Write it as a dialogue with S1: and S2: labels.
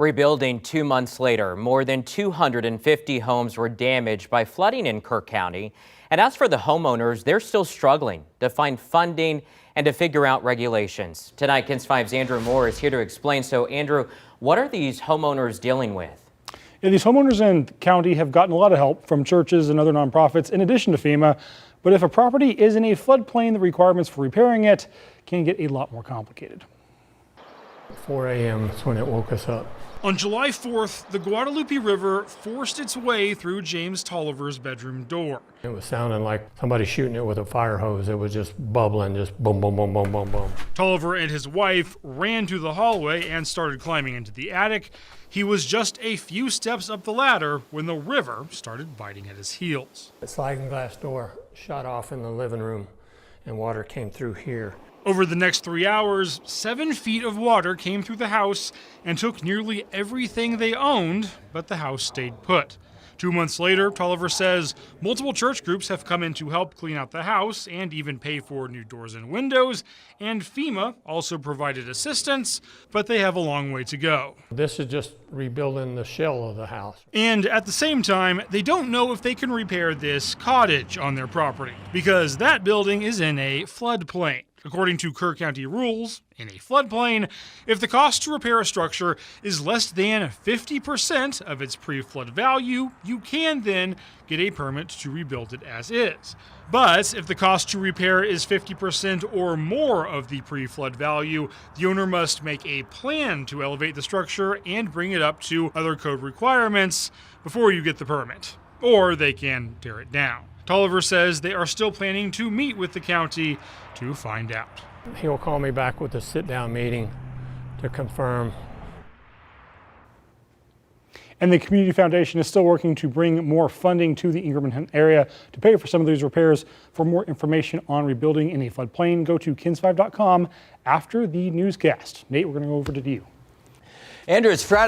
S1: Rebuilding 2 months later, more than 250 homes were damaged by flooding in Kerr County. And as for the homeowners, they're still struggling to find funding and to figure out regulations. Tonight, KENS 5's Andrew Moore is here to explain. So, Andrew, what are these homeowners dealing with?
S2: Yeah, these homeowners in the county have gotten a lot of help from churches and other nonprofits in addition to FEMA. But if a property is in a floodplain, the requirements for repairing it can get a lot more complicated.
S3: 4 a.m. is when it woke us up.
S4: On July 4th, the Guadalupe River forced its way through James Tolliver's bedroom door.
S3: It was sounding like somebody shooting it with a fire hose. It was just bubbling, just boom, boom, boom, boom, boom, boom.
S4: Tolliver and his wife ran to the hallway and started climbing into the attic. He was just a few steps up the ladder when the river started biting at his heels.
S3: The sliding glass door shot off in the living room and water came through here.
S4: Over the next 3 hours, 7 feet of water came through the house and took nearly everything they owned, but the house stayed put. 2 months later, Tolliver says multiple church groups have come in to help clean out the house and even pay for new doors and windows, and FEMA also provided assistance, but they have a long way to go.
S3: This is just rebuilding the shell of the house.
S4: And at the same time, they don't know if they can repair this cottage on their property because that building is in a floodplain. According to Kerr County rules, in a floodplain, if the cost to repair a structure is less than 50% of its pre-flood value, you can then get a permit to rebuild it as is. But if the cost to repair is 50% or more of the pre-flood value, the owner must make a plan to elevate the structure and bring it up to other code requirements before you get the permit, or they can tear it down. Tolliver says they are still planning to meet with the county to find out.
S3: He'll call me back with a sit-down meeting to confirm.
S2: And the Community Foundation is still working to bring more funding to the Ingram area to pay for some of these repairs. For more information on rebuilding in a floodplain, go to KENS5.com after the newscast. Nate, we're going to go over to you.
S1: Andrew, it's Friday.